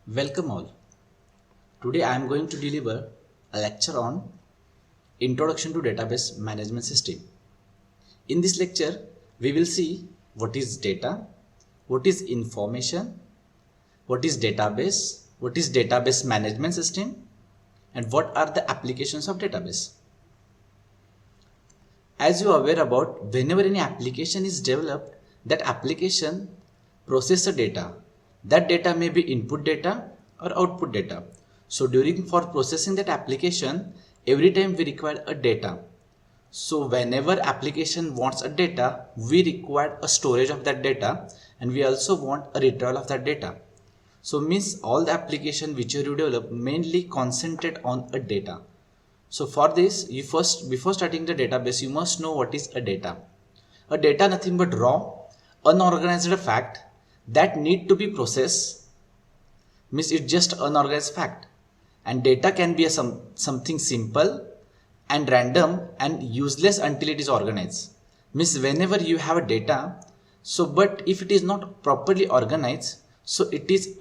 Welcome all. Today I am going to deliver a lecture on Introduction to Database Management System. In this lecture, we will see what is data, what is information, what is database management system, and what are the applications of database. As you are aware about, whenever any application is developed, that application processes the data. That data may be input data or output data. So for processing that application, every time we require a data. So whenever application wants a data, we require a storage of that data, and we also want a retrieval of that data. So means all the application which you develop mainly concentrate on a data. So for this, before starting the database, you must know what is a data. A data nothing but raw, unorganized fact that need to be processed. Means it's just unorganized fact. And data can be something simple and random and useless until it is organized. Means whenever you have a data, but if it is not properly organized, so it is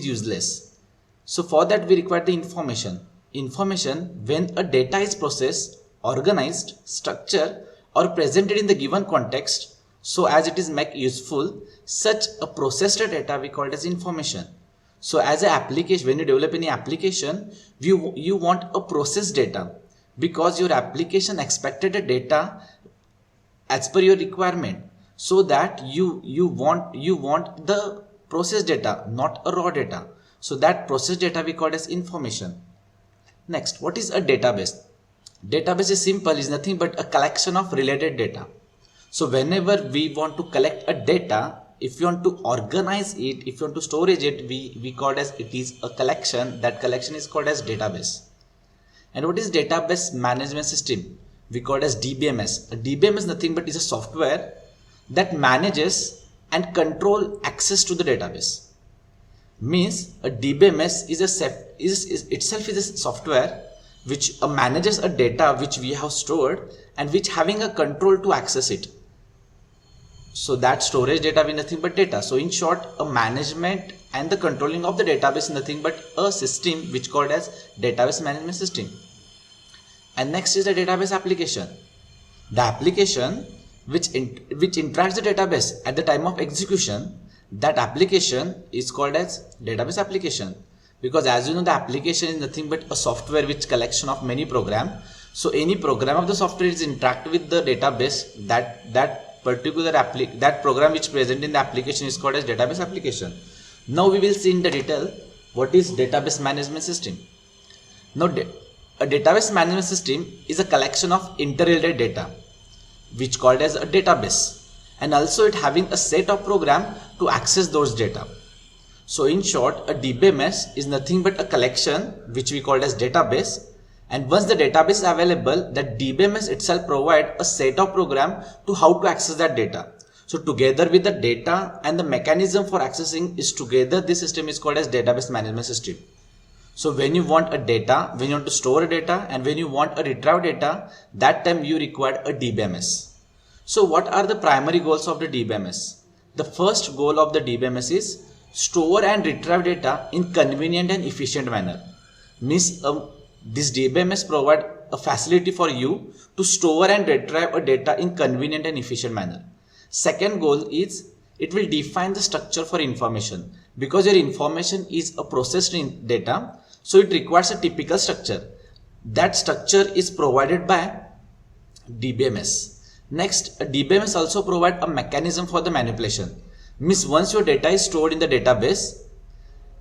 useless. So for that we require the information. Information, when a data is processed, organized, structured or presented in the given context, so as it is make useful, such a processed data we call it as information. So as an application, when you develop any application, you want a processed data, because your application expected a data as per your requirement, so that you want the processed data, not a raw data. So that processed data we call as information. Next, what is a database? Database is simple, is nothing but a collection of related data. So whenever we want to collect a data, if you want to organize it, if you want to storage it, we call as it is a collection. That collection is called as database. And what is database management system? We call it as DBMS. A DBMS is nothing but is a software that manages and control access to the database. Means a DBMS is itself a software which manages a data which we have stored and which having a control to access it. So that storage data is nothing but data. So in short, a management and the controlling of the database is nothing but a system which called as database management system. And next is the database application. The application which interacts the database at the time of execution, that application is called as database application. Because as you know, the application is nothing but a software which collection of many programs. So any program of the software is interact with the database, that program which present in the application is called as database application. Now we will see in the detail what is database management system. Now a database management system is a collection of interrelated data which called as a database, and also it having a set of program to access those data. So in short, a DBMS is nothing but a collection which we call as database, and once the database is available, that DBMS itself provide a set of program to how to access that data. So together with the data and the mechanism for accessing is together, this system is called as database management system. So when you want a data, when you want to store a data, and when you want a retrieve data, that time you require a DBMS. So what are the primary goals of the DBMS? The first goal of the DBMS is store and retrieve data in convenient and efficient manner. Means this DBMS provide a facility for you to store and retrieve a data in convenient and efficient manner. Second goal is it will define the structure for information. Because your information is a processed data, so it requires a typical structure. That structure is provided by DBMS. Next, a DBMS also provide a mechanism for the manipulation. Means once your data is stored in the database,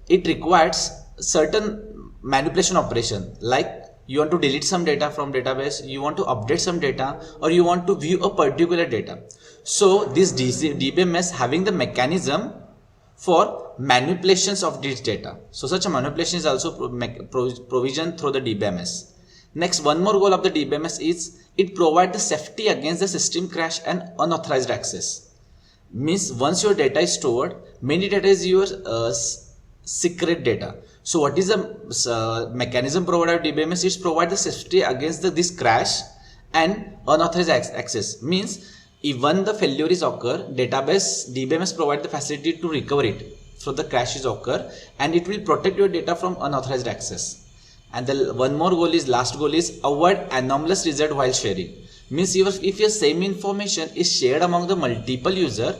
it requires certain manipulation operation, like you want to delete some data from database, you want to update some data, or you want to view a particular data. So this DBMS having the mechanism for manipulations of this data. So such a manipulation is also provision through the DBMS. Next, one more goal of the DBMS is it provides the safety against the system crash and unauthorized access. Means once your data is stored, many data is your secret data. So what is the mechanism provided by DBMS? It provides the safety against this crash and unauthorized access. Means even the failure is occur, DBMS provide the facility to recover it so the crash is occur, and it will protect your data from unauthorized access. And the one more goal is, last goal is, avoid anomalous result while sharing. Means if your same information is shared among the multiple user,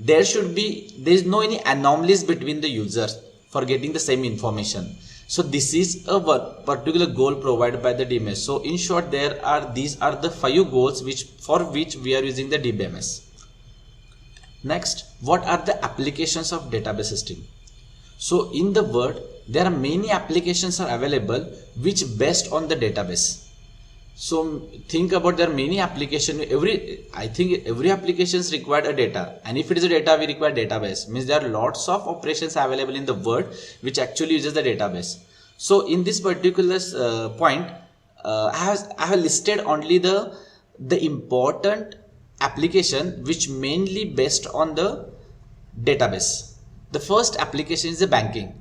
there is no any anomalies between the users for getting the same information. So this is a particular goal provided by the DBMS. So in short, these are the 5 goals for which we are using the DBMS. Next, what are the applications of database system? So in the world, there are many applications are available which based on the database. So think about, there are many applications. I think every applications required a data, and if it is a data, we require database. Means there are lots of operations available in the world which actually uses the database. So in this particular point, I have listed only the important application which mainly based on the database. The first application is the banking.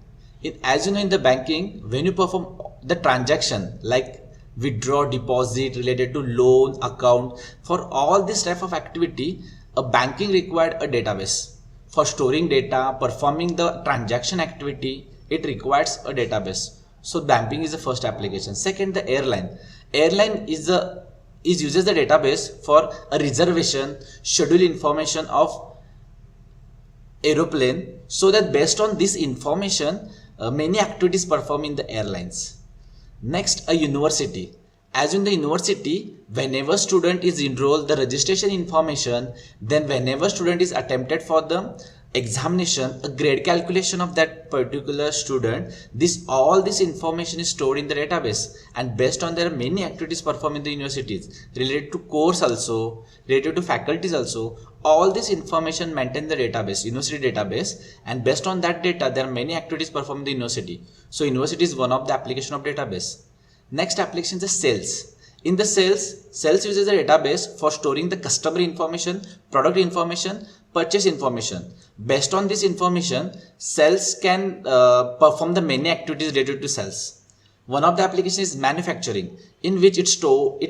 As you know, in the banking, when you perform the transaction like withdraw, deposit, related to loan, account, for all this type of activity, a banking required a database. For storing data, performing the transaction activity, it requires a database. So banking is the first application. Second, the airline. Airline uses the database for a reservation, schedule information of aeroplane, so that based on this information, many activities perform in the airlines. Next, a university. As in the university, whenever student is enrolled, the registration information, then whenever student is attempted for the examination, a grade calculation of that particular student, all this information is stored in the database, and based on there are many activities performed in the universities related to course also, related to faculties also. All this information maintain the database, university database, and based on that data there are many activities performed in the university. So university is one of the application of database. Next application is sales. In the sales uses a database for storing the customer information, product information, purchase information. Based on this information, sales can perform the many activities related to sales. One of the applications is manufacturing, in which it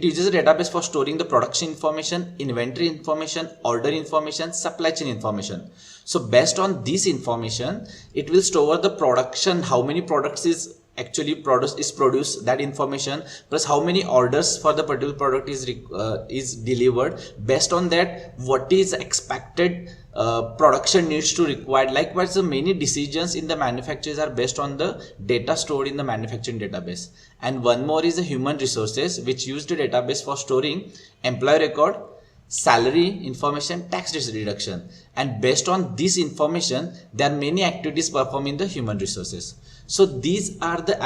uses a database for storing the production information, inventory information, order information, supply chain information. So based on this information, it will store the production, how many products is produced, that information, plus how many orders for the particular product is delivered. Based on that, what is expected production needs to required. Likewise, the many decisions in the manufacturers are based on the data stored in the manufacturing database. And one more is the human resources, which use the database for storing employee record, salary information, tax deduction. And based on this information, there are many activities performed in the human resources. So these are the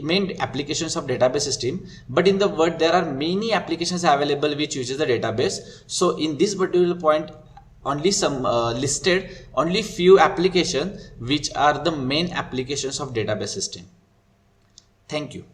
main applications of database system. But in the world, there are many applications available which uses the database. So in this particular point, only some listed only few applications which are the main applications of database system. Thank you.